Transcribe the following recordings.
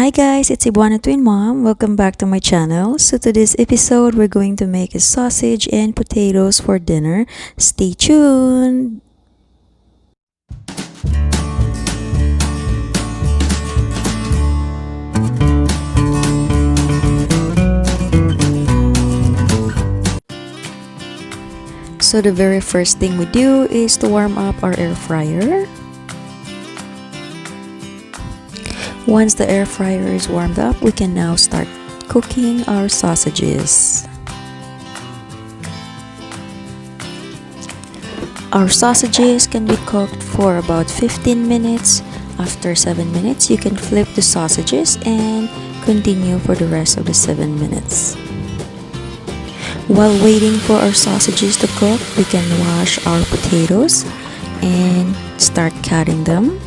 Hi guys, it's Ibuana Twin Mom. Welcome back to my channel. So today's episode, we're going to make a sausage and potatoes for dinner. Stay tuned! So the very first thing we do is to warm up our air fryer. Once the air fryer is warmed up, we can now start cooking our sausages. Our sausages can be cooked for about 15 minutes. After 7 minutes, you can flip the sausages and continue for the rest of the 7 minutes. While waiting for our sausages to cook, we can wash our potatoes and start cutting them.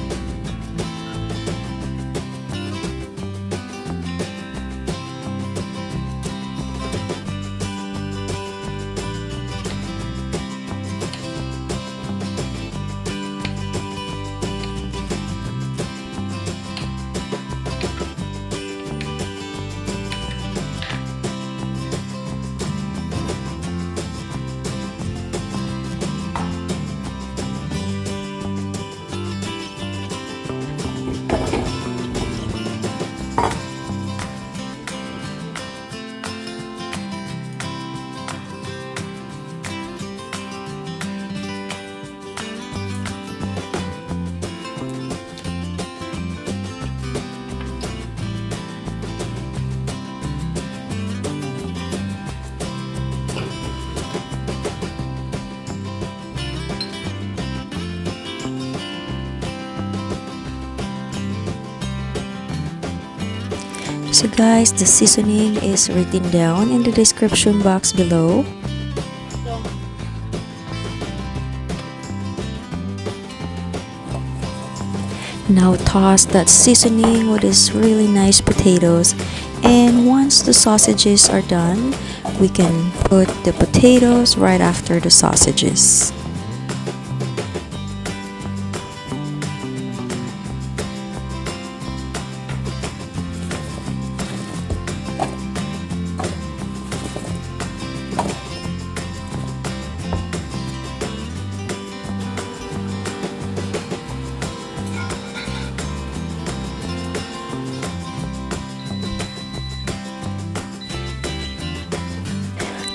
So guys, the seasoning is written down in the description box below. Now toss that seasoning with these really nice potatoes, and once the sausages are done, we can put the potatoes right after the sausages.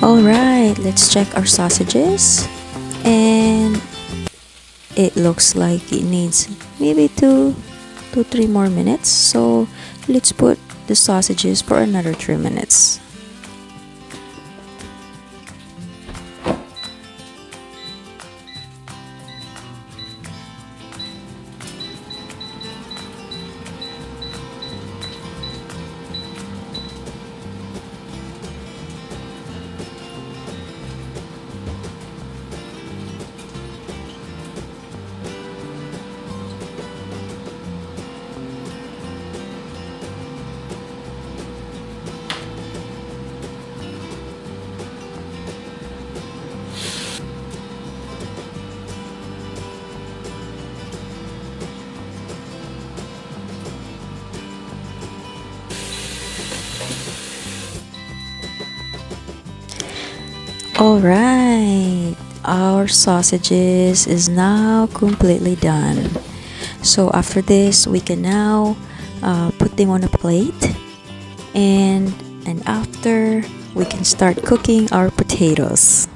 Alright, let's check our sausages, and it looks like it needs maybe 2 to 3 more minutes, so let's put the sausages for another 3 minutes. Alright, our sausages is now completely done. So after this, we can now put them on a plate, and after we can start cooking our potatoes.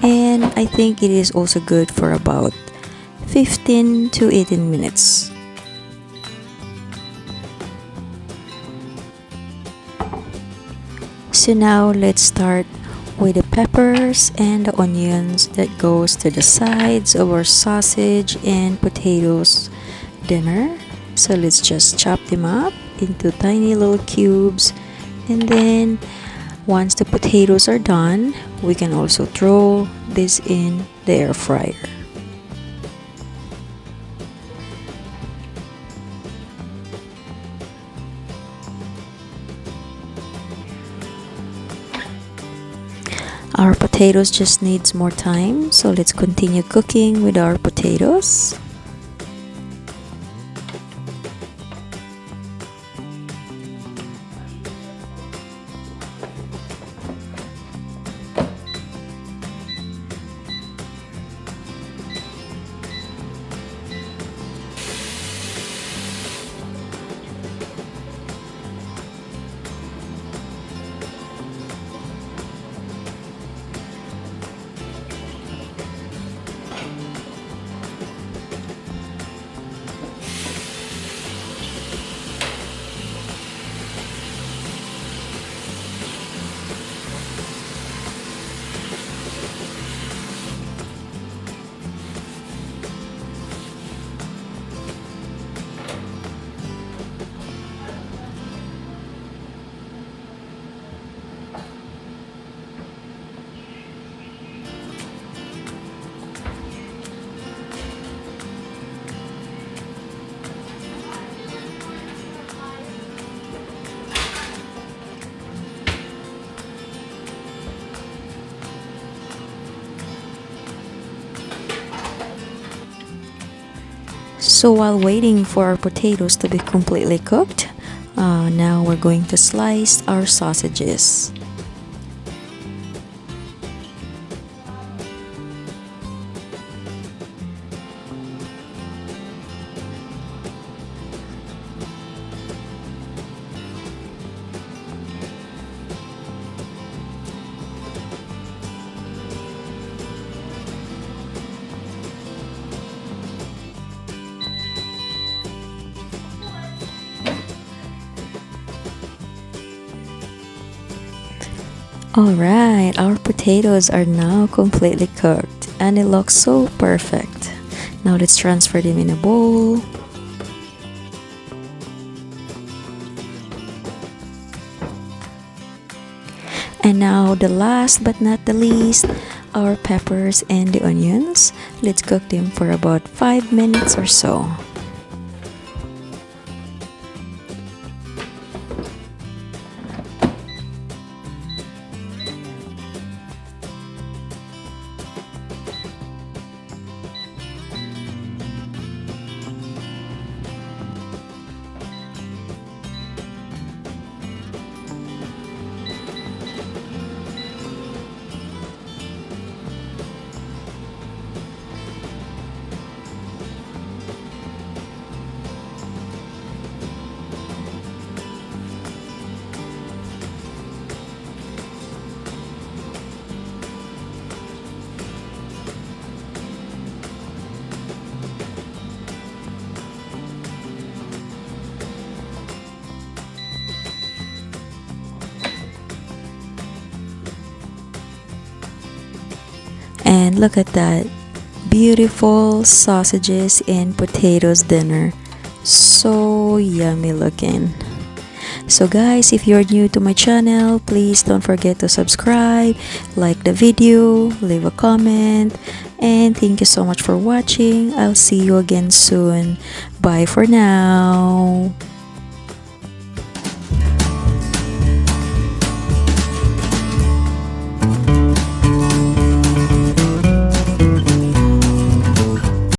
And I think it is also good for about 15 to 18 minutes. So now let's start with the peppers and the onions that goes to the sides of our sausage and potatoes dinner. So let's just chop them up into tiny little cubes, and then once the potatoes are done, we can also throw this in the air fryer. Our potatoes just needs more time, so let's continue cooking with our potatoes. So while waiting for our potatoes to be completely cooked, now we're going to slice our sausages. Alright, our potatoes are now completely cooked and it looks so perfect. Now let's transfer them in a bowl. And now the last but not the least, our peppers and the onions. Let's cook them for about 5 minutes or so. And look at that, beautiful sausages and potatoes dinner. So yummy looking. So guys, if you're new to my channel, please don't forget to subscribe, like the video, leave a comment, and thank you so much for watching. I'll see you again soon. Bye for now.